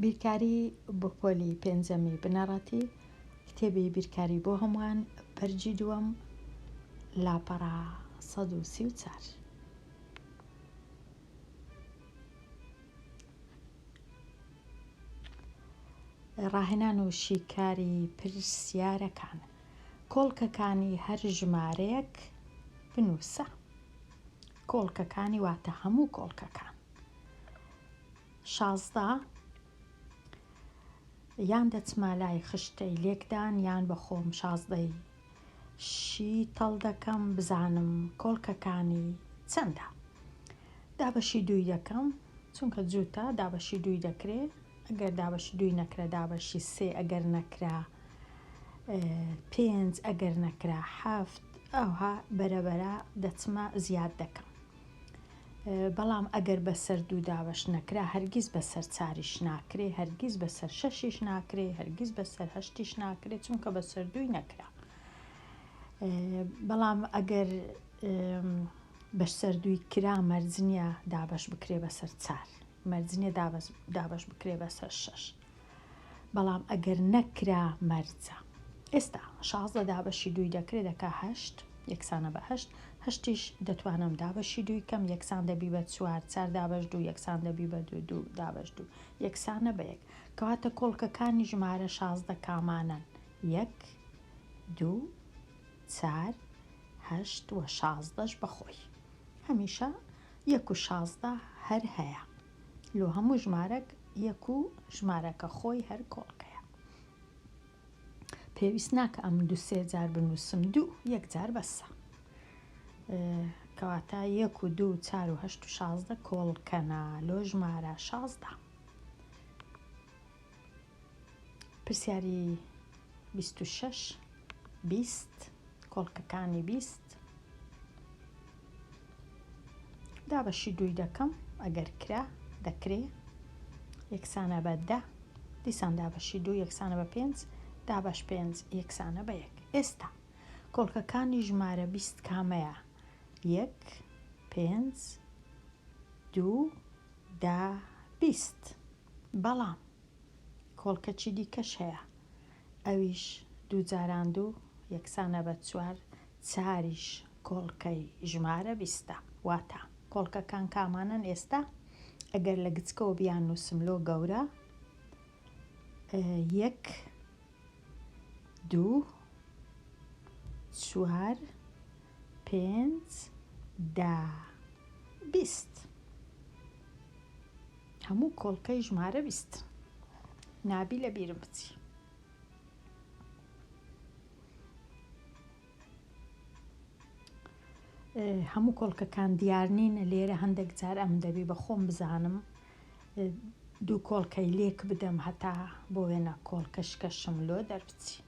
بیرکاری بۆ پۆلی پێنجەمی بنەڕەتی کتێبی بیرکاری بۆ هەمووان بەرجی دووەم لاپەڕا 134. ڕاهێنان و شیکاری پرسیارەکان. کۆڵکەکانی هەر ژمارەیەک بنووسە. کۆڵکەکانی واتە هەموو کۆڵکەکان. 16 یان دەچمە لای خشتەی لێکدان یان بە خۆم 16ی شی تەڵ دەکەم بزانم کۆڵکەکانی چەندە. دابەشی دووی دەکەم چونکە جووتە دابەشی دووی دەکرێت. ئەگەر دابەشی دووی نەکرا دابەشی سێ، ئەگەر نەکرا 5، ئەگەر نەکرا 7، ئەوها بەرەبەرە دەچمە زیاد دەکەم. بەڵام ئەگەر بەسەر دوو دابەش نەکرا هەرگیز بەسەر 4ش ناکرێ، هەرگیز بەسەر 6ش ناکرێ، هەرگیز بەسەر 8ش ناکرێت چونکە بەسەر دووی نەکرا. بەڵام ئەگەر بەسەر دووی کرا مەرجنیە دابەش بکرێ بەسەر 4، مەرجنیە دابەش بکرێ بەسەر 6. بەڵام ئەگەر نەکرا مەرجە. ئێستا 16 دابەشی دووی دەکرێت دەکا 8 یەکسانە بە 8. 8ش دەتوانم دابەشی دووی کەم یەکسان دەبی بە 4. 4 دابەش دوو یەکسان دەبی بە 2. 2 دابەش دوو یەکسانە بە 1. کەواتە کۆڵکەکانی ژمارە 16 کامانن؟ 1، 2، 4، 8 و 16ش بەخۆی. هەمیشە 1 و 16 هەر هەیە. لۆ هەموو ژمارەك 1 و ژمارەکە خۆی هەر کۆڵکەیە. پێویست ناکە ئەم 2-3 جار بنووسم، 2 1 جار بەسە. کەواتە 1 و 2 و 4 و 8 و 16 کۆڵکەنە لۆ ژمارە 16. پرسیاری 26 20 کۆڵکەکانی 20 دابەشی دووی دەکەم ئەگەر کرا دەکرێ یەکسانە بە 10. دیسان دابەشی دوو یەکسانە بە 5. دابەش 5 یەکسانە بە 1. ئێستا کۆڵکەکانی ژمارە 20 کامەیە؟ 1، 5، 2، 10، 20. بەڵام کۆڵکەکی دیکەش هەیە، ئەویش 2 جاران 2 یەکسانە بە 4. 4ش کۆڵکەی ژمارە 20. واتە کۆڵکەکان کامانن ئێستا؟ ئەگەر لە گچکەوە بیان نووسم لۆ گەورە 1، 2، 4، 5، 10، 20. هەموو کۆڵکەی ژمارە 20. نابی لە بیرم بچی. هەموو کۆڵکەکان دیار نینە لێرە. هەندێک جار ئەم دەبی بە خۆم بزانم 2 کۆڵکەی لێک بدەم هەتا بۆ وێنە کۆڵکەشکەشم لۆ دەربچی.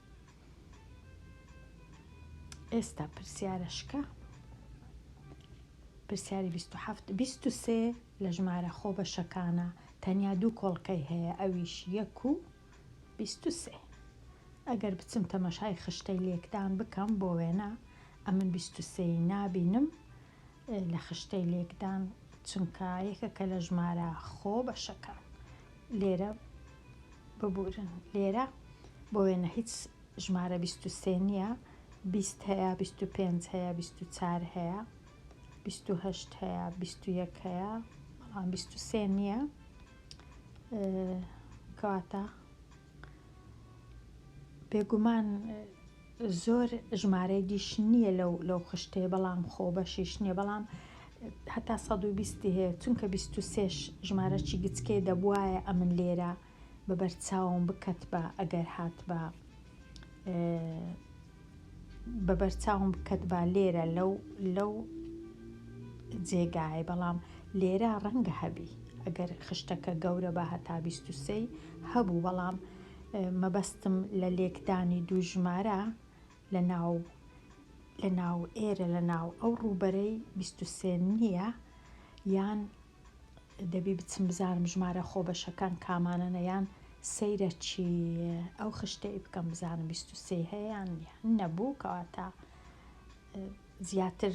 ئێستا پرسیارەشکە. پرسیاری 27 23 لە ژمارە خۆ بەشەکانە تەنیا 2 کۆڵکەی هەیە، ئەویش 1 و 23. ئەگەر بچم تەمەشای خشتەی لێکدان بکەم بۆ وێنە ئەمن 23 نابینم لە خشتەی لێکدان چونکە یەکەکە لە ژمارە خۆ بەشەکان. لێرە ببورن، لێرە بۆ وێنە هیچ ژمارە 23 نییە. 20 هەیە، 25 هەیە، 24 هەیە، 28 هەیە، 21 هەیە، بەڵام 23 نییە. کەواتە بێگومان زۆر ژمارەی دیش نییە لەو خشتەیە، بەڵام خۆ بەشیش نییە، بەڵام هەتا 120 هەیە چونکە 23ش ژمارەی گچکێ دەبوایە ئەمن لێرە بەبەرچاوم بکەت بە ئەگەر هات بەبەرچاوم بکەت بە لێرە لەو جێگایە. بەڵام لێرە ڕەنگە هەبی ئەگەر خشتەکە گەورە بە هەتا 23 هەبوو، بەڵام مەبەستم لە لێکدانی دوو ژمارە لە ناو ئێرە لە ناو ئەو ڕووبەرەی 23 نییە، یان دەبی بچم بزانم ژمارە خۆ بەشەکان کامانەنە، یان سەیرە چی ئەو خشتەی بکەم بزانم 23 هەیە یان نییە. نەبوو کەواتە زیاتر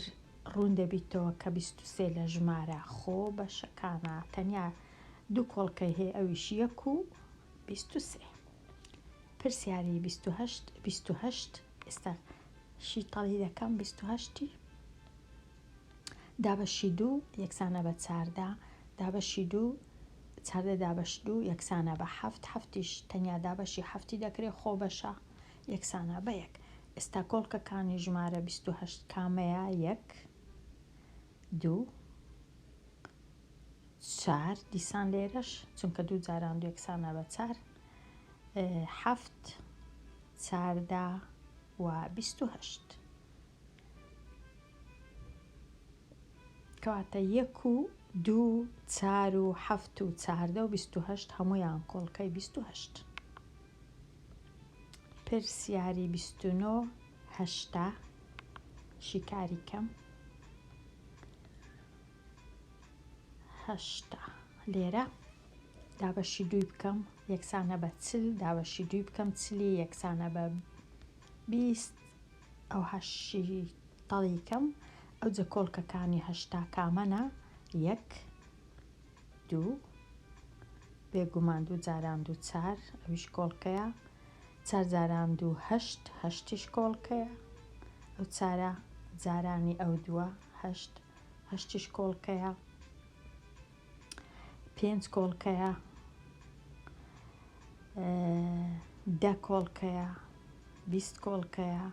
ڕوون دەبیتەوە کە 23 لە ژمارە خۆ بەشەکانە تەنیا 2 کۆڵکەی هەیە، ئەویش 1 و 23 پرسیاری 28 ئێستا شیتەڵی دەکەم 28 دابەشی 2 یەکسانە بە 14 دابەشی 2 14 دابەش 2 یەکسانە بە 7 هەفتیش تەنیا دابەشی هەفتی دەکرێت خۆ بەشە یەکسانە بە 1 ئێستا کۆڵکەکانی ژمارە 28 کامەیە 1 2 4 دیسان لێرەش چونکە 2 جاران 2 یەکسانە بە 4 7 14 و 28 کەواتە 1 و 2 4 و 7 و 14 و 28 هەموویان کۆڵکەی 28 پرسیاری 29 هەشتا شیکاری کەم هەشتا لێرە دابەشی 2 بکەم یەکسانە بە 40 دابەشی 2 بکەم 40 یەکسانە بە 20 ئەو هەشی تەڵی کەم ئەو جە کۆڵکەکانی هەشتا کامەنە 1 2 بێگومان 2 جاران 2 4 ئەویش کۆڵکەیە 4 جاران 2 8 هەشتیش کۆڵکەیە ئەو 4 جارانی ئەو 2 8 هەشتیش کۆڵکەیە 5 کۆڵکەیە 10 کۆڵکەیە 20 کۆڵکەیە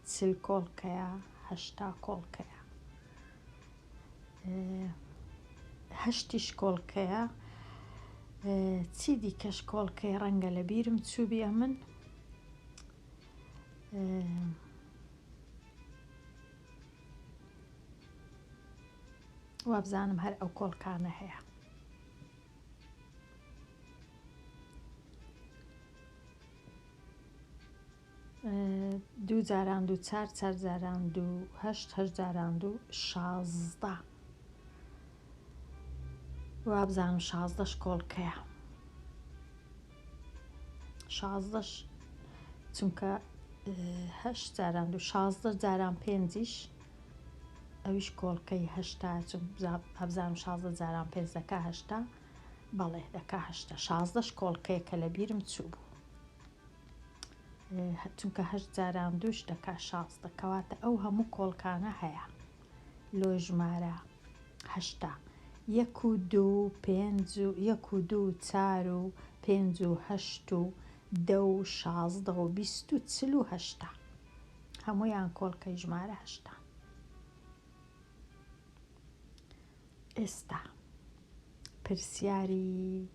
40 کۆڵکەیە 80 کۆڵکەیە هەشتیش کۆڵکەیە چی دیکەش کۆڵکەی ڕەنگە لە بیرم چووبیە من وابزانم هەر ئەو کۆڵکانە هەیە 2 جاران 2 4 4 جاران 2 8 8 جاران 2 16 وابزانم 16ش کۆڵکەیە 16ش چونکە 8 جاران 2 16 جاران 5ش ئەویش کۆڵکەی 8 هەبزانم 16 جاران 5 دەکا 8 بەڵێ دەکا 8 16ش کۆڵکەیە کە لە بیرم چوو بوو چونکە 8 جاران 2ش دەکا 16 کەواتە ئەو هەموو کۆڵکانە هەیە لۆ ژمارە 8 1 و 2 5 و 1 و 2 4 و 5 و 8 و 10 و 16 و 20 و 40 و 8 هەموویان کۆڵکەی ژمارە 8 ئێستا پرسیاری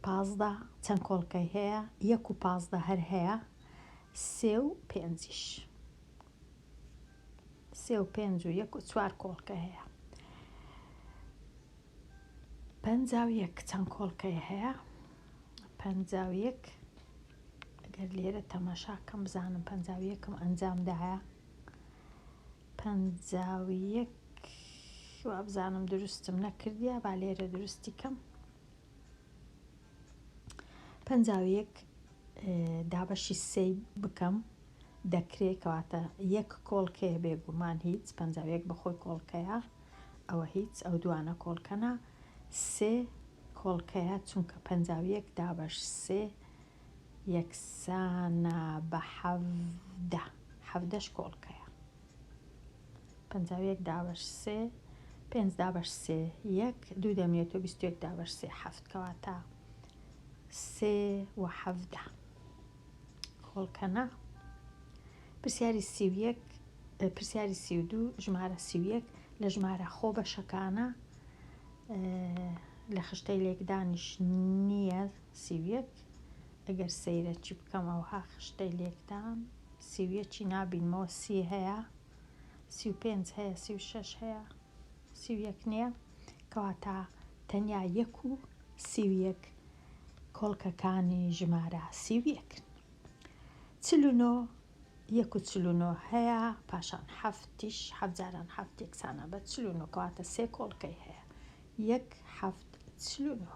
15 چەند کۆڵکەی هەیە 1 و 15 هەر هەیە 3 و 5ش 3 و 5 و 1 و 4 کۆڵکە هەیە 51 چەند کۆڵکەی هەیە 51 ئەگەر لێرە تەماشاکەم بزانم 51م ئەنجامدایە 51 وابزانم دروستم نەکردیە با لێرە دروستی کەم 51 دابەشی 3 بکەم دەکرێت کەواتە 1 کۆڵکەیە بێگومان هیچ 51 بەخۆی کۆڵکەیە ئەوە هیچ ئەو دوانە کۆڵکەنە 3 کۆڵکەیە چونکە 51 دابەش 3 یەکسانە بە 17ش کۆڵکەیە 51 دابەش 3 5 دابەش 3 1 2 دەمێتەوە 21 دابەش 3 7 کەواتە 3 و 17 کۆڵکەنە پرسیاری 31 پرسیاری 32 ژمارە 31 لە ژمارە خۆ بەشەکانە لە خشتەی لێکدانیش نییە 31 ئەگەر سەیرەکی بکەمەوە خشتەی لێکدان 31 نابینمەوە 30 هەیە 35 هەیە 36 هەیە 31 نییە کەواتە تەنیا 1 و 31 کۆڵکەکانی ژمارە 31 49 1 و 49 هەیە پاشان هەفتیش 7 جاران 7 یەکسانە بە 49 کەواتە 3 کۆڵکەی هەیە 1 7 49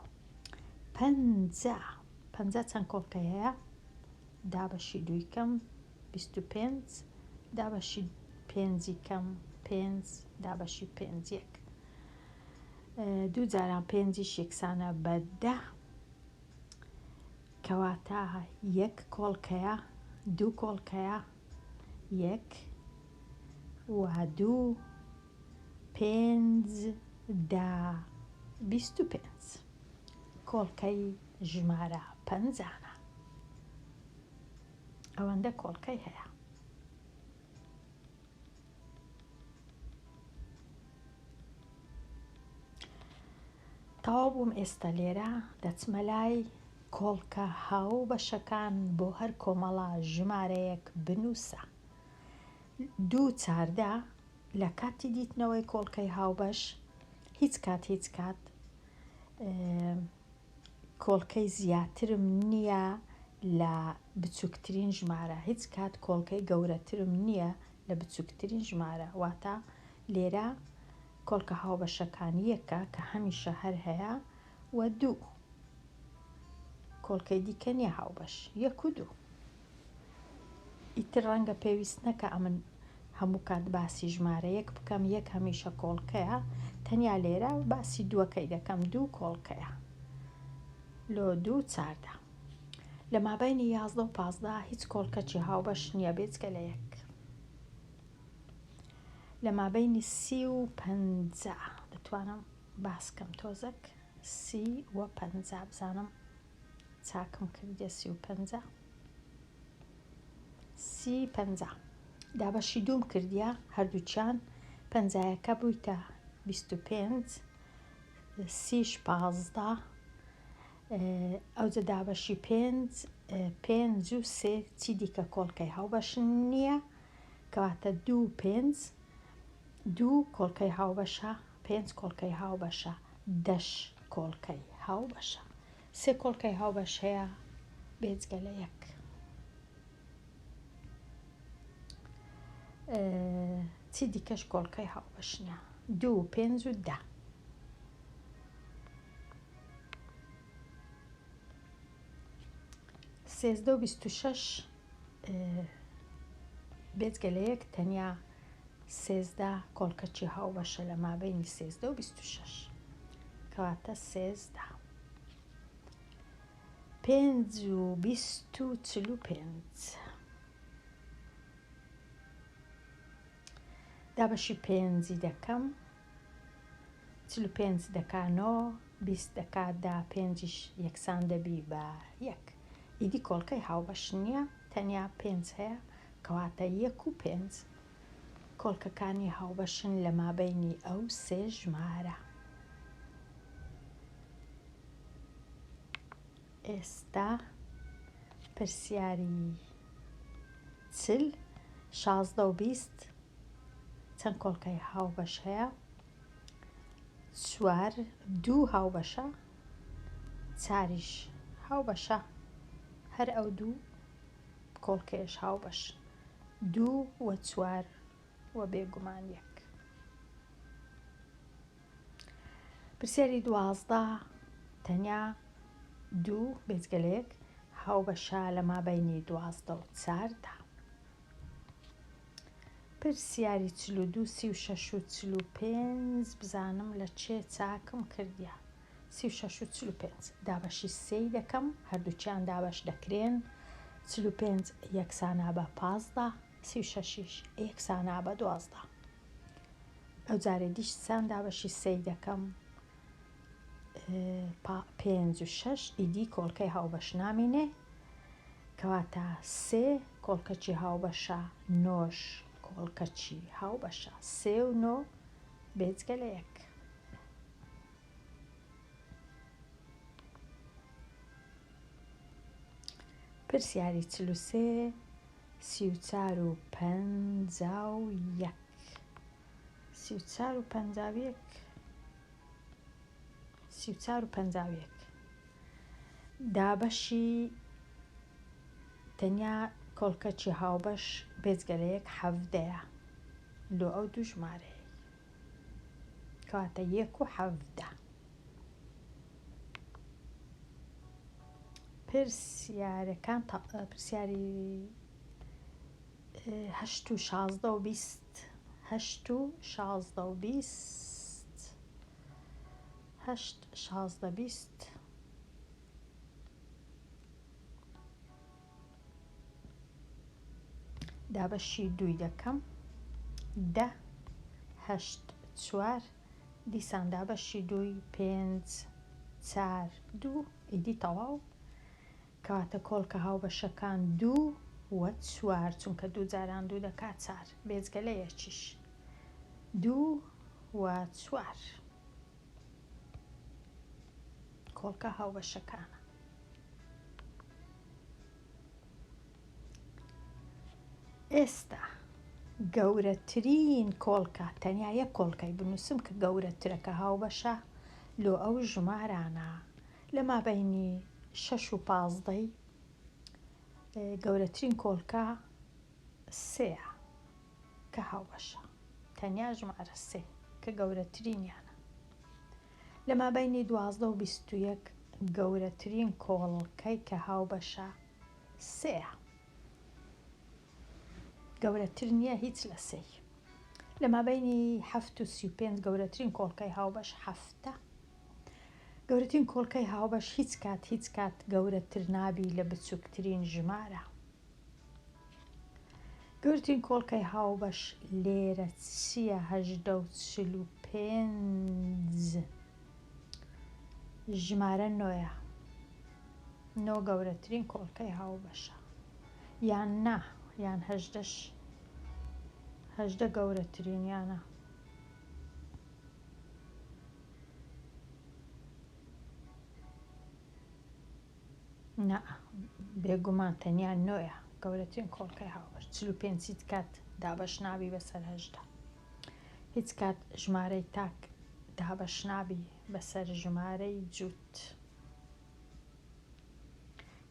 50 چەند کۆڵکەی هەیە دابەشی 2 کەم 25 دابەشی 5 کەم 5 دابەشی 5 1 2 جاران 5ش یەکسانە بە 10 کەواتە یەک کۆڵکەیە، دوو کۆڵکەیە، یەک و دوو، پێنج، دا، 25 کۆڵکەی ژمارە پەنجانە. ئەوەندە کۆڵکەی هەیە. تەواو بووم. ئێستا لێرە دەچمە لای کۆڵکە هاو بەشەکان بۆ هەر کۆمەڵە ژمارەیەک بنووسە. 2 چاردە لە کاتی دیتنەوەی کۆڵکەی هاوبەش هیچ کات کۆڵکەی زیاترم نییە لە بچووکترین ژمارە، هیچ کات کۆڵکەی گەورەترم نییە لە بچووکترین ژمارە. واتە لێرە کۆڵکە هاوبەشەکان یەکە کە هەمیشە هەر هەیە و 2 کۆڵکەی دیکە نییە هاوبەش، 1 و 2. ئیتر ڕەنگە پێویست نەکە ئەمن هەموو کات باسی ژمارە یەک بکەم، یەک هەمیشە کۆڵکەیە، تەنیا لێرە باسی دووەکەی دەکەم، 2 کۆڵکەیە لۆ 2 چاردە. لە مابەینی 11 و 15 هیچ کۆڵکەکی هاوبەش نییە بێجگە لە یەک. لە مابەینی 30 و 50 دەتوانم باسکەم تۆزێک 30 و 50 بزانم چاکم کردێ. 30 و 50 30 50 دابەشی دووم کردیە، هەردووچیان 50یەکە بوویتە 25، 30ش 15، ئەوجە دابەشی 5 و 3 چی دیکە کۆڵکەی هاوبەش نییە، کەواتە 2 و 5 2 کۆڵکەی هاوبەشە، 5 کۆڵکەی هاوبەشە، 10 کۆڵکەی هاوبەشە، 3 کۆڵکەی هاوبەش هەیە بێجگە لە یەک. چی دیکەش کۆڵکەی هاوبەش نییە، 2 و 5 و 10. سێزدە و 26 بێجگە لە یەک، تەنیا 13 کۆڵکەکی هاوبەشە لە مابەینی 13 و 26، کەواتە 13. 5 و 20 و 45 دابەشی 5 دەکەم، 45 دەکا 9، 20 دەکا 10، 5ش یەکسان دەبی بە یەک. ئیدی کۆڵکەی هاوبەش نییە، تەنیا 5 هەیە، کەواتە 1 و 5 کۆڵکەکانی هاوبەشن لە مابەینی ئەو سێ ژمارە. ئێستا پرسیاری 40، 16 و 20 چەند کۆڵکەی هاوبەش هەیە؟ 4 2 هاوبەشە، 4ش هاوبەشە، هەر ئەو 2 کۆڵکەیەش هاوبەش، 2 و 4 و بێگومان 1. پرسیاری 12 تەنیا 2 بێجگە لە یەک هاوبەشە لە مابەینی 12 و 4دا. پرسیاری 42 36 و 45 بزانم لە چێ چاکم کردیە. 36 و 45 دابەشی 3 دەکەم، هەردووچیان دابەش دەکرێن، 45 یەکسانە بە 15، 36ش یەکسانە بە 12. ئەو جارێ دیش چەند دابەشی 3 دەکەم، 5 و 6 ئیدی کۆڵکەی هاوبەش نامینێ، کەواتە 3 کۆڵکەکی هاوبەشە، 9ش کۆڵکەکی هاوبەشە، 3 و 9 بێجگە لە یەک. پرسیاری 43 34 و 51 34 و 51 34 و 51 دابەشی تەنیا کۆڵکەکی هاوبەش بێجگە لە یەک 17ەیە لۆ ئەو دوو ژمارەیە، کەواتە 1 و 17. پرسیارەکان پرسیاری 8 و 16 و 20 8 و 16 و 20 8 16 20 دابەشی 2 دەکەم 10 8 4 دیسان دابەشی 2 5 4 2 ئیدی تەواو کەواتە کۆڵکە هاوبەشەکان 2 و 4 چونکە 2 جاران 2 دەکات 4 بێجگە لە یەکیش 2 و 4 کۆڵکە هاوبەشەکانە. ئێستا گەورەترین کۆڵکە تەنیا یەک کۆڵکەی بنووسم کە گەورەترەکە هاوبەشە لۆ ئەو ژمارانە لە مابەینی 6 و 15 گەورەترین کۆڵکە 3 کە هاوبەشە تەنیا ژمارە 3 کە گەورەترینیانە لە مابەینی 12 و 21 گەورەترین کۆڵکەی کە هاوبەشە 3 گەورەتر نییە هیچ لە 3 لە مابەینی 7 و 35 گەورەترین کۆڵکەی هاوبەش 7 گەورەترین کۆڵکەی هاوبەش هیچ کات گەورەتر نابی لە بچووکترین ژمارە. گەورەترین کۆڵکەی هاوبەش لێرە چییە 845 ژمارە 9 9 گەورەترین کۆڵکەی هاوبەشە یان نا یان 18 گەورەترینیانە. نا بێگومان تەنیا 9 گەورەترین کۆڵکەی هاوبەش 45 هیچ کات دابەش نابی بەسەر 18 هیچ کات ژمارەی تاک دابەش نابی بەسەر ژمارەی جووت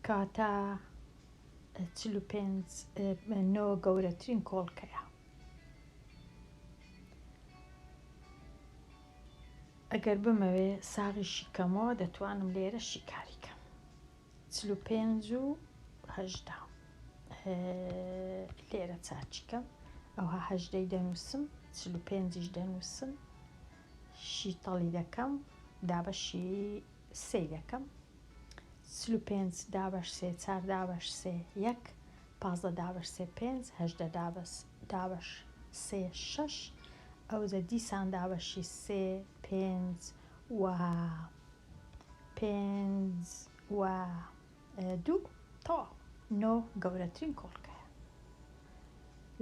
کاتە 45 9 گەورەترین کۆڵکەیە. ئەگەر بمەوێ ساغیشی کەمەوە دەتوانم لێرە شیکاری کەم 45 و 18 لێرە چاچیکەم ئەوها 18 دەنووسم 45 دەنووسم شیتەڵی دەکەم دابەشی 3 دەکەم 35 دابەش 3 4 دابەش 3 1 15 دابەش 3 5 18 دابەش 3 6 ئەوزە دیسان دابەشی 3 5 و 5 و 2 تەواو 9 گەورەترین کۆڵکەیە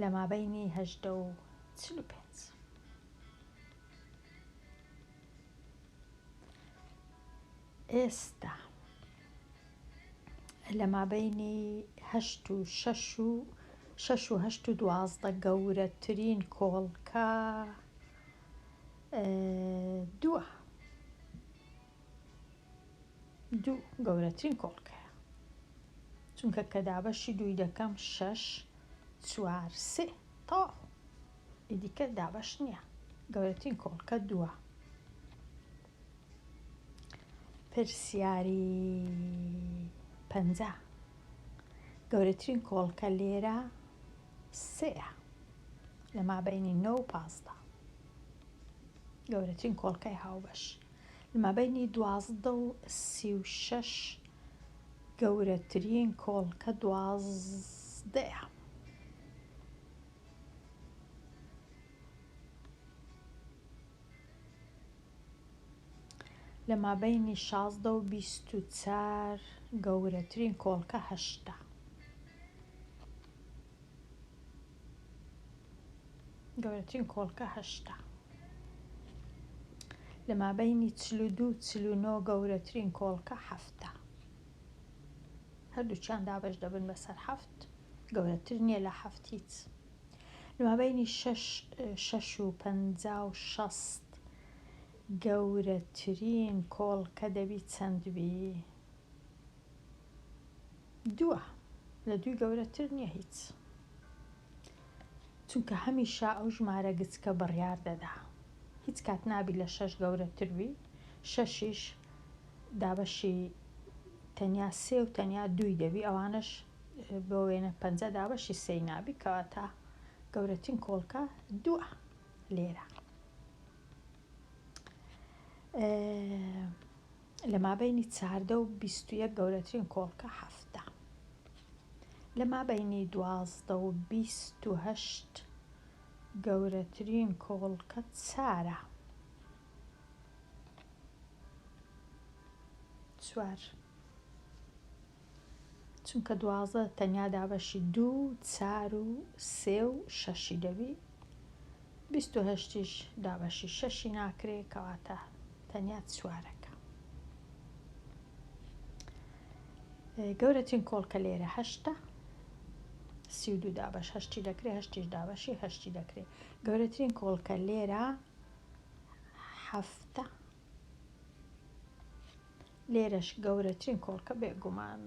لە مابەینی 18 و 45. ئێستا لە مابەینی 8 و 6 و 8 و 12 گەورەترین کۆڵکە 2 گەورەترین کۆڵکەیە چونکە کە دابەشی 2 دەکەم 6 4 3 تەواو ئیدیکە دابەش نییە گەورەترین کۆڵکە 2. پرسیاری 50 گەورەترین کۆڵکە لێرە 3 لە مابەینی 9 و 15 گەورەترین کۆڵکەی هاوبەش لە مابەینی 12 و 36 گەورەترین کۆڵکە 12 لە مابەینی 16 و 24 گەورەترین کۆڵکە 8 گەورەترین کۆڵکە 8 لە مابەینی 42 و 49 گەورەترین کۆڵکە 7 هەردووچیان دابەش دەبن بەسەر 7 گەورەتر نییە لە 7 هیچ لە مابەینی 6 و 50 و 60 گەورەترین کۆڵکە دەبی چەندبی 2 لە 2 گەورەتر نییە هیچ چونکە هەمیشە ئەو ژمارە گچکە بڕیار دەدا هیچ کات نابی لە 6 گەورەتر بی 6 دابەشی تەنیا 3 و تەنیا 2 دەبی ئەوانش بۆ وێنە 50 دابەشی 3 نابی کەواتە گەورەترین کۆڵکە 2 لێرە. لە مابەینی 14 و 21 گەورەترین کۆڵکە 7 لە مابەینی 12 و 28 گەورەترین کۆڵکە چارە. 4 چونکە 12 تەنیا دابەشی 2 4 و 3 و 6 دەبی، 28ش دابەشی 6 ناکرێ کەواتە تەنیا 4ەکە. گەورەترین کۆڵکە لێرە 8 32 دابەش 8 دەکرێت، 8 دابەشی 8 دەکرێت. گەورەترین کۆڵکە لێرە 7 لێرەش گەورەترین کۆڵکە بێگومان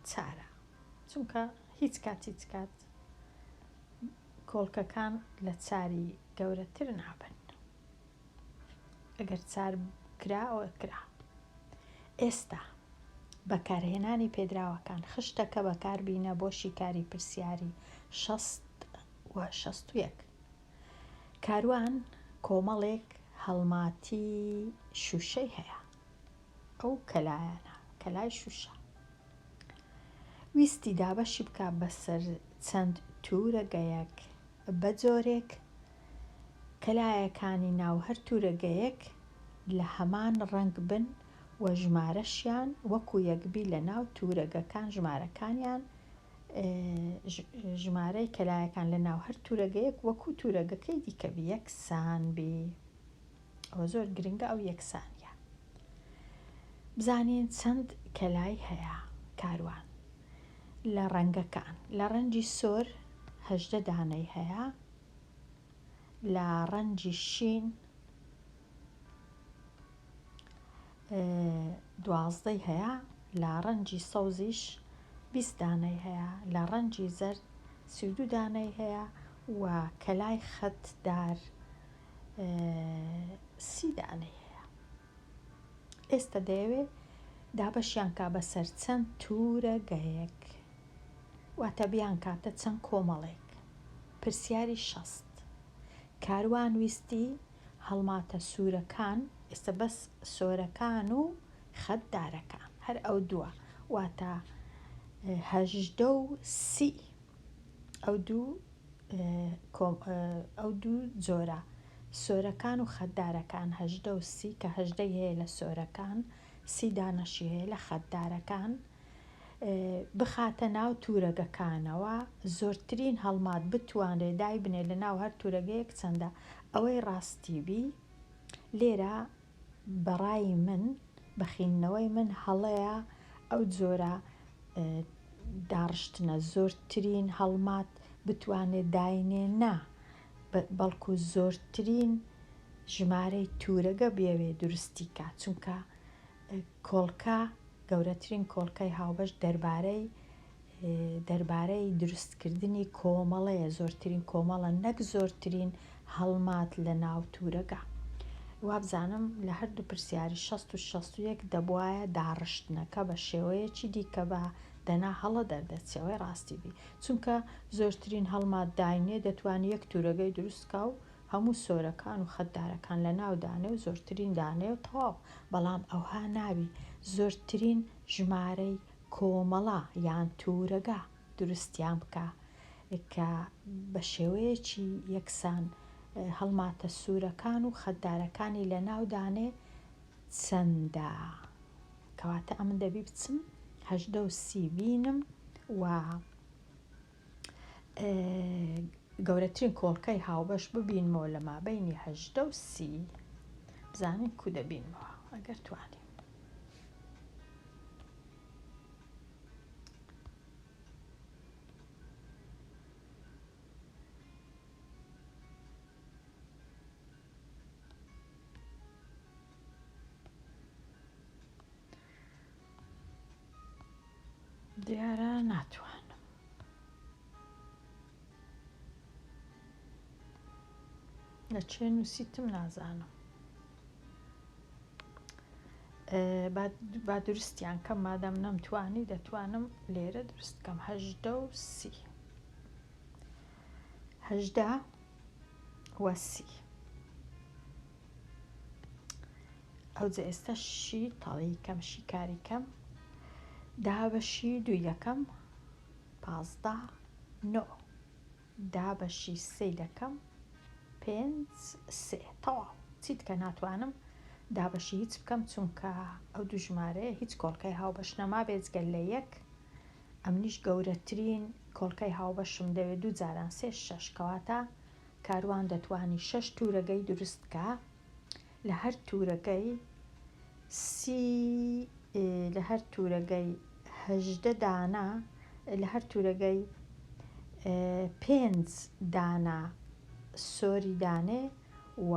4 چونکە هیچ کات کۆڵکەکان لە 4 گەورەتر نابن، ئەگەر 4 کرا ئەوە کرا. ئێستا بەکارهێنانی پێدراوەکان خشتەکە بەکاربینە بۆ شیکاری پرسیاری 60 و 61. کاروان کۆمەڵێک هەڵماتی شوشەی هەیە، ئەو کەلایانە کەلای شوشە. ویستی دابەشی بکە بەسەر چەند تورەگەیەک بە جۆرێک کەلایەکانی ناو هەر تورەگەیەک لە هەمان ڕەنگ بن و ژمارەشیان وەکو یەکبی لە ناو تورەگەکان ژمارەکانیان ژمارەی کەلایەکان لە ناو هەر تورەگەیەک وەکو تورەگەکەی دیکەبی یەکسان بی. ئەوە زۆر گرنگە ئەو یەکسانیە. بزانین چەند کەلای هەیە کاروان لە ڕەنگەکان. لە ڕەنجی سۆر 18 دانەی هەیە، لە ڕەنجی شین 12 هەیە، لە ڕەنجی سەوزیش 20 دانەی هەیە، لە ڕەنجی زەرد 32 دانەی هەیە و کەلای خەتدار 30 دانەی هەیە. ئێستا دەیەوێت دابەشیان کا بەسەر چەند تورەگەیەک، واتە بیان کاتە چەند کۆمەڵێک. پرسیاری 60. کاروان ویستی هەڵماتە سوورەکان، ئێستا بەس سۆرەکان و خەتدارەکان هەر ئەو دووە، واتە 18 و 30 ئەو دوو جۆرە سۆرەکان و خەتدارەکان 18 و 30 کە 18 هەیە لە سۆرەکان، 30 دانەشی هەیە لە خەتدارەکان. بخاتە ناو تورەگەکانەوە، زۆرترین هەڵمات بتوانێت دای بنێ لە ناو هەر تورەگەیەک چەندە، ئەوەی ڕاستیبی. لێرە بەڕای من بەخینەوەی من هەڵەیە ئەو جۆرە داڕشتنە زۆرترین هەڵمات بتوانێت داینێ نا، بەڵکو زۆرترین ژمارەی تورەگە بێوێ دروستی کات، چونکە کۆڵکە گەورەترین کۆڵکەی هاوبەش دەربارەی دروستکردنی کۆمەڵەیە، زۆرترین کۆمەڵە، نەک زۆرترین هەڵمات لە ناو تورەگە. وابزانم لە هەردوو پرسیاری 60 و 61 دەبوایە داڕشتنەکە بە شێوەیەکی دیکە بە دەنا هەڵە دەردەچێەوەی ڕاستی بی، چونکە زۆرترین هەڵمات داینێ دەتوانێت یەک تورەگەی دروستکە و هەموو سۆرەکان و خەتدارەکان لە ناو دانێ و زۆرترین دانێ و تەواو. بەڵام ئەوها ناوی زۆرترین ژمارەی کۆمەڵە یان تورەگە دروستیان بکە کە بە شێوەیەکی یەکسان هەڵماتە سوورەکان و خەتدارەکانی لە ناو دانێ چەندە. کەواتە ئەمن دەبی بچم 18 و 30 بینم و گەورەترین کۆڵکەی هاوبەش ببینمەوە لە مابەینی 18 و 30 بزانین کو دەبینمەوە ئەگەر توانین. دیارە ناتوانم. لە چێ نووسیتم نازانم. با دروستیان کەم مادەم نەمتوانی دەتوانم لێرە دروست کەم. 18 و 30 18 و 30 ئەو جە ئێستا شی تەڵی کەم شیکاری کەم دابەشی 2 یەکەم 15 9 دابەشی 3 دەکەم 5 3 تەواو چیت کە ناتوانم دابەشی هیچ بکەم چونکە ئەو دوو ژمارەیە هیچ کۆڵکەی هاوبەش نەما بێجگەل لە یەک ئەمنیش گەورەترین کۆڵکەی هاوبەشم دەوێت دوو جاران 3 6 کەواتە کاروان دەتوانی 6 تورەگەی دروستکە لە هەر تورەکەی لە هەر تورەگەی 18 دانا لە هەر تورەگەی 5 دانا سۆری دانێ و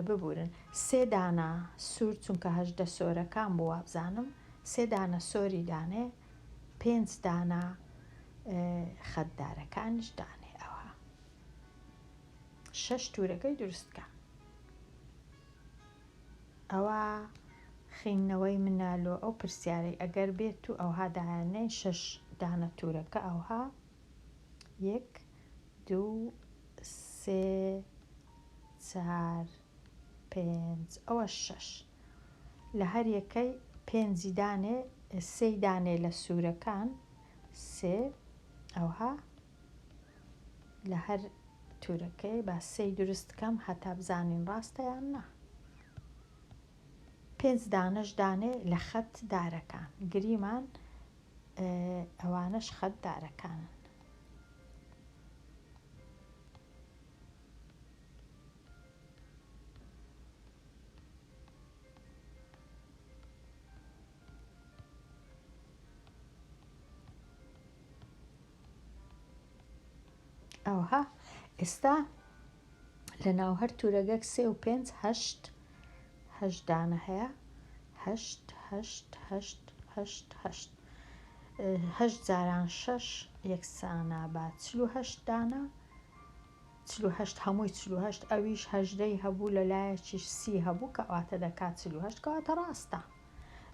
ببورن 3 دانا سوور چونکە 18 سۆرەکان بۆ وابزانم 3 دانە سۆری دانێ 5 دانا خەتدارەکانش دانێ ئەوە 6 تورەکەی دروستکە ئەوە خینەوەی منالۆ ئەو پرسیارەی ئەگەر بێت و ئەوها دایانەی 6 دانە تورەکە ئەوها 1 2 3 4 5 ئەوە 6 لە هەر یەکەی 5 دانێ 3 دانێ لە سوورەکان 3 ئەوها لە هەر تورەکەی با 3 دروستکەم هەتا بزانین ڕاستە یان نا 5 دانەش دانێ لە خەت دارەکان گریمان ئەوانەش خەت دارەکانن ئەوها ئێستا لە ناو هەر تورەگەک 3 و 5 8 8 دانە هەیە 8 8 8 8 8 8 جاران 6 یەکسانە بە 48 دانە 48 هەمووی 48 ئەویش هەژدەی هەبوو لە لایەکیش 30 هەبوو کە ئەواتە دەکات 48 کەواتە ڕاستە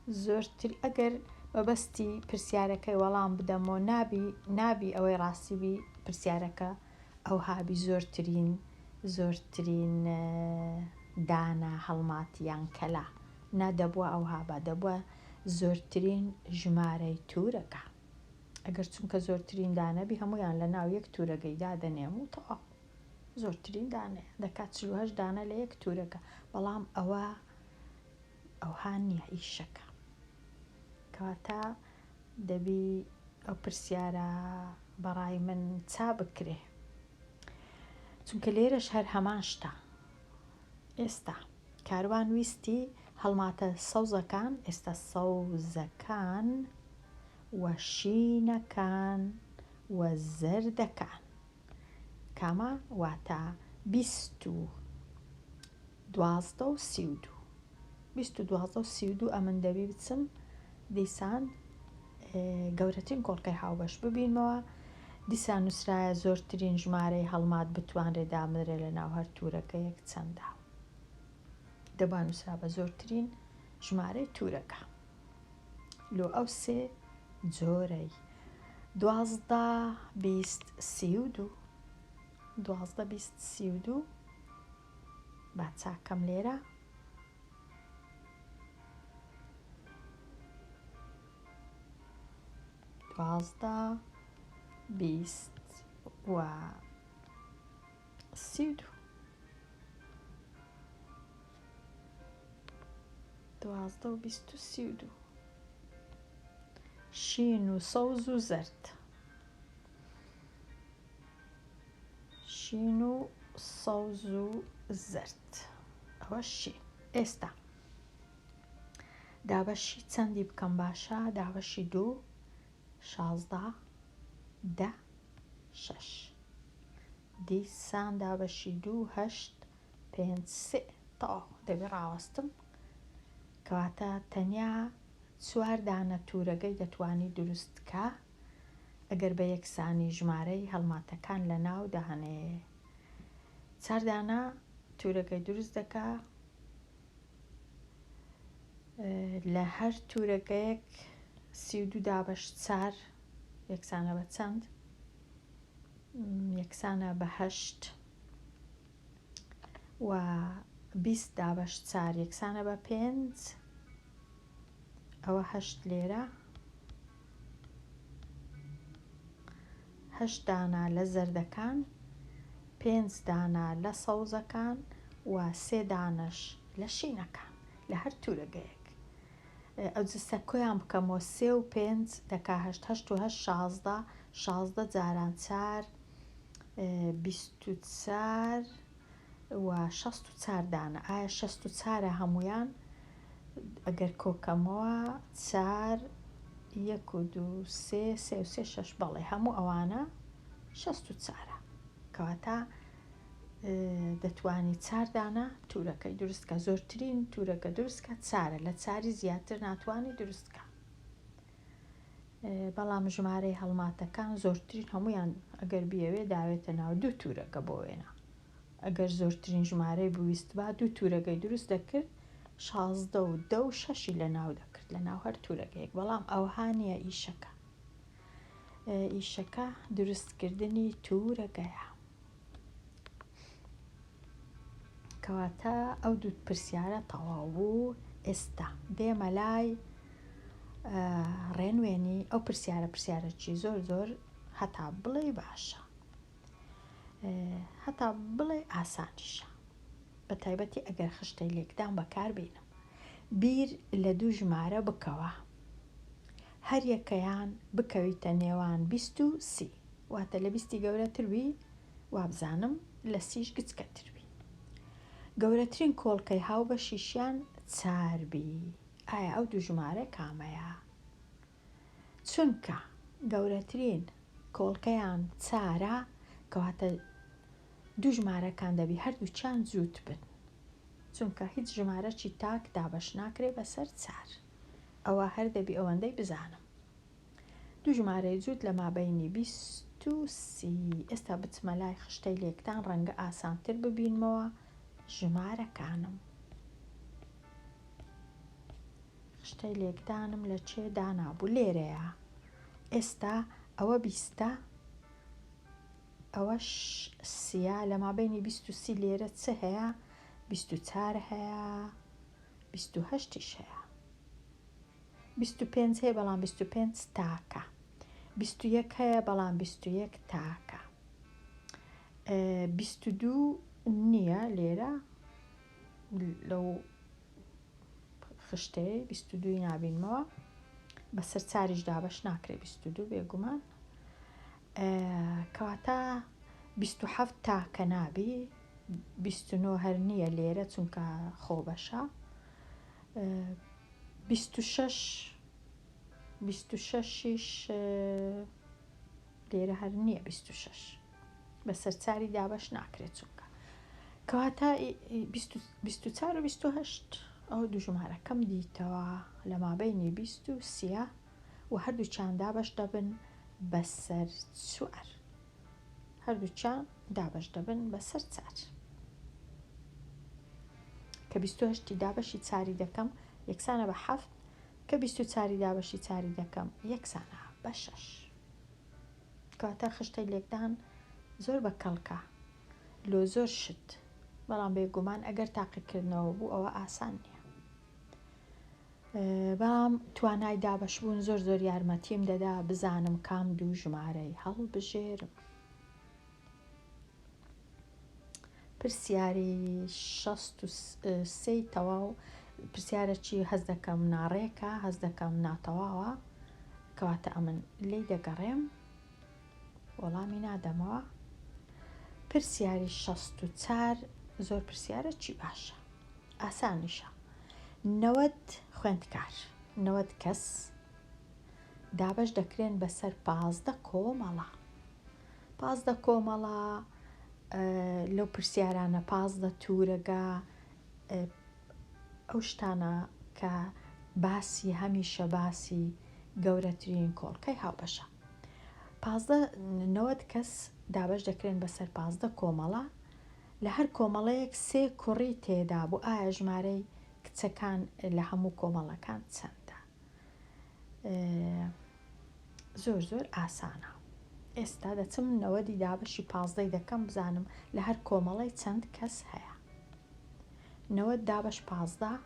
زۆرتر ئەگەر مەبەستی پرسیارەکەی وەڵام بدەمەوە نابی ئەوەی ڕاستیبی پرسیارەکە ئەو هابی زۆرترین دانا هەڵماتیان کەلا نادەبووە ئەو هابا دەبووە زۆرترین ژمارەی تورەکە ئەگەر چونکە زۆرترین دانەبی هەمویان لە ناو یەک تورەگەیدا دەنێم و تەواو زۆرترین دانەیە دەکات 48 دانە لە یەک تورەکە بەڵام ئەوها نییە ئیشەکە کەواتە دەبی ئەو پرسیارە بەڕای من چا بکرێ چونکە لێرەش هەر هەمان شتە ئێستا کاروان ویستی هەڵماتە سەوزەکان ئێستا سەوزەکان وە شینەکان وە زەردەکان کامە واتە 20 و 12 و 32 20 و 12 و 32 ئەمن دەبی بچم دیسان گەورەترین کۆڵکەی هاوبەش ببینەوە دیسان نووسرایە زۆرترین ژمارەی هەڵمات بتوانرێت دامەرێت لە ناو هەر تورەکە یەک چەندە دەبا نووسرا بە زۆرترین ژمارەی تورەکە لۆ ئەو سێ جۆرەی 12 20 32 12 20 32 با چاکەم لێرە 12 20 و 32 12 و 20 و 32 شین و سەوز و زەرد شین و سەوز و زەرد ئەوە شین ئێستا دابەشی چەندی بکەم باشە دابەشی 2 16 10 6 دیسان دابەشی 2 8 5 3 تەواو دەبێ ڕاوەستم کەواتە تەنیا 4 دانە تورەگەی دەتوانی دروستکە ئەگەر بە یەکسانی ژمارەی هەڵماتەکان لە ناو دەهەنێ 4 دانە تورەگەی دروست دەکا لە هەر تورەگەیەک 32 دابەش 4 یەکسانە بە چەند یەکسانە بە 8 و 20 دابەش 4 یەکسانە بە 5 ئەوە 8 لێرە 8 دانا لە زەردەکان، 5 دانا لە سەوزەکان و 3 دانش لە شینەکان لە هەر تورەگەیەک. ئەو جستە کۆیان بکەمەوە 3 و 5 دەکا 8 8 و 8 16 16 جاران 4 24 و 64 دانە. ئایا 64 هەمویان ئەگەر کۆکەمەوە 4 1 و 2 3 3 و 3 6 بەڵێ هەموو ئەوانە 64 کەواتە دەتوانی 4 دانە تورەکەی دروستکە. زۆرترین تورەکە دروستکە 4 لە 4 زیاتر ناتوانانی دروستکە. بەڵام ژمارەی هەڵماتەکان زۆرترین هەمویان ئەگەر بیەوێ داوێتە ناو 2 تورەکە بۆ وێنە. ئەگەر زۆرترین ژمارەی بویست با 2 تورەکەی دروست دەکرد 16 و 2 و 6 لە ناو دەکرد لە ناو هەر تورەکەیەک. بەڵام ئەوها نییە ئیشەکە. ئیشەکە دروستکردنی تورەکەیە. کەواتە ئەو دوو پرسیارە تەواو بوو. ئێستا دێمە لای ڕێنوێنی ئەو پرسیارەکی زۆر زۆر هەتا بڵێ باشە، هەتا بڵێ ئاسانیشە، بە تایبەتی ئەگەر خشتەی لێکدان بەکاربێنم. بیر لە 2 ژمارە بکەوە، هەر یەکەیان بکەویتە نێوان 20 و 30 واتە لە 20 گەورەتربی وابزانم لە 30ش گچکەتربی. گەورەترین کۆڵکەی هاو بە شیشیان 4 بی. ئایا ئەو 2 ژمارە کامەیە؟ چونکە گەورەترین کۆڵکەیان 4 کەواتە 2 ژمارەکان دەبی هەردووچیان جووت بن، چونکە هیچ ژمارەی تاک دابەش ناکرێ بەسەر 4. ئەوە هەر دەبی ئەوەندەی بزانم. 2 ژمارەی جووت لە مابەینی 20 و 30. ئێستا بچمە لای خشتەی لێکدان ڕەنگە ئاسانتر ببینمەوە ژمارەکانم. خشتەی لێکدانم لە چێ دانابوو؟ لێرەیە. ئێستا ئەوە 20، ئەوەش 30 لە مابەینی 20 و 30 لێرە چه هەیە؟ 24 هەیە، 28ش هەیە، 25 هەیە بەڵام 25 تاکە، 21 هەیە بەڵام 21 تاکە، 22 نییە لێرە لەو خشتەیە 22 نابینمەوە بەسەر 4ش دابەش ناکرێ 22 بێگومان. کەواتە 27 تاکە نابی، 29 هەر نییە لێرە چونکە خۆ بەشە، 26ش لێرە هەر نییە 26 بەسەر 4ی دابەش ناکرێت چونکە. کەواتە 24 و 28 ئەو 2 ژمارەکەم دیتەوە لە مابەینی 20 و 30 و هەردووچیان دابەش دەبن بەسەر 4. هەردووچیان دابەش دەبن بەسەر 4. کە 28 دابەشی 4 دەکەم یەکسانە بە 7، کە 24 دابەشی 4 دەکەم یەکسانە بە 6. کەواتە خشتەی لێکدان زۆر بە کەڵکە لۆ زۆر شت، بەڵام بێگومان ئەگەر تاقیکردنەوە بوو ئەوە ئاسان نییە. بەڵام توانای دابەشبوون زۆر زۆر یارمەتیم دەدا بزانم کام 2 ژمارەی هەڵبژێرم. پرسیاری 63 تەواو، پرسیارەکی هەز دەکەم ناڕێکە، هەز دەکەم ناتەواوە، کەواتە ئەمن لێی دەگەڕێم وەڵامی نادەمەوە. پرسیاری 64 زۆر پرسیارەکی باشە، ئاسانیشە. 90 خوێندکار، 90 کەس دابەش دەکرێن بەسەر 15 کۆمەڵە. 15 کۆمەڵە لەو پرسیارانە 15 تورەگە ئەو شتانە کە باسی هەمیشە باسی گەورەترین کۆڵکەی هاوبەشە. 90 کەس دابەش دەکرێن بەسەر 15 کۆمەڵە، لە هەر کۆمەڵەیەک 3 کوڕی تێدا بوو. ئایا ژمارەی کچەکان لە هەموو کۆمەڵەکان چەندە؟ زۆر زۆر ئاسانە. ئێستا دەچم 90 دابەشی 15 دەکەم بزانم لە هەر کۆمەڵی چەند کەس هەیە. 90 دابەش 15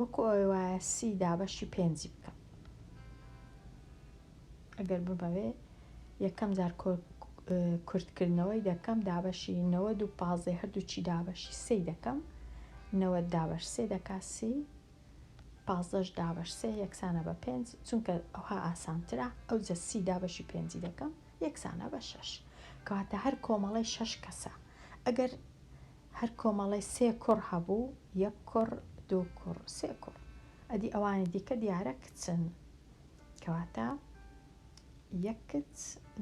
وەکو ئەوەی وایە 30 دابەشی 5 بکەم. ئەگەر ببەوێ یەکەم جار کورتکردنەوەی دەکەم دابەشی 15 هەردووچی دابەشی 3 دەکەم 90 دابش 3 دەکا 30 15 دابش 3 یەکسانە بە 5 چونکە ئەوها ئاسانترە ئەو جە 30 دابەشی 5 دەکەم یەکسانە بە 6 کەواتە هەر کۆمەڵی 6 کەسە ئەگەر هەر کۆمەڵی 3 کوڕ هەبوو 1 کوڕ 2 کوڕ 3 کوڕ ئەدی ئەوانی دیکە دیارە کچن کەواتە 1 کچ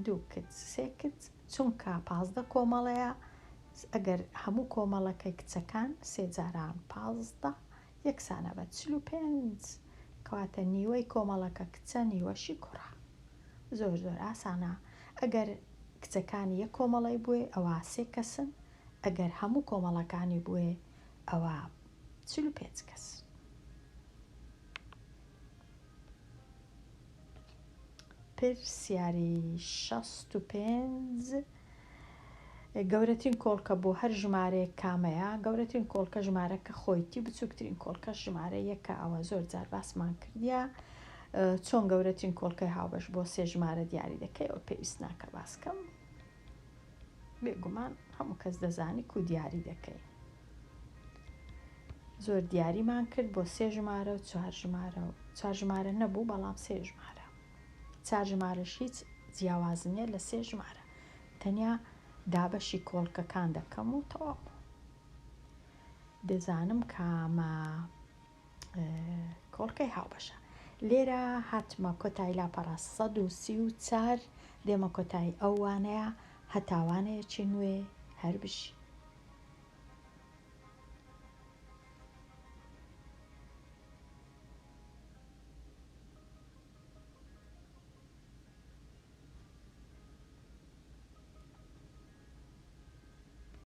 2 کچ 3 کچ چونکە 15 کۆمەڵەیە ئەگەر هەموو کۆمەڵەکەی کچەکان 3 جاران 15 یەکسانە بە 45 کەواتە نیوەی کۆمەڵەکە کچە نیوەشی کوڕە زۆر زۆر ئاسانە ئەگەر کچەکانی یەک کۆمەڵی بووێ ئەوە 3 کەسن ئەگەر هەموو کۆمەڵەکانی بووێ ئەوە 45 کەس پرسیاری 65 گەورەترین کۆڵکە بۆ هەر ژمارەیەک کامەیە گەورەترین کۆڵکە ژمارەکە خۆیتی بچووکترین کۆڵکە ژمارە یەکە ئەوە زۆر جار باسمان کردیا چۆن گەورەترین کۆڵکەی هاوبەش بۆ 3 ژمارە دیاری دەکەی ئەو پێویست ناکە باسکەم بێگومان هەموو کەس دەزانی و دیاری دەکەی زۆر دیاریمان کرد بۆ 3 ژمارە و 4 ژمارە و 4 ژمارە نەبوو بەڵام 3 ژمارە 4 ژمارەش هیچ جیاوازنیە لە 3 ژمارە تەنیا دابەشی کۆڵکەکان دەکەم و تەواو دەزانم کامە کۆڵکەی هاوبەشە لێرە هاتمە کۆتایی لاپەڕە 134 دێمە کۆتایی ئەو وانەیە هەتاوانەیەکی نوێ هەر بشی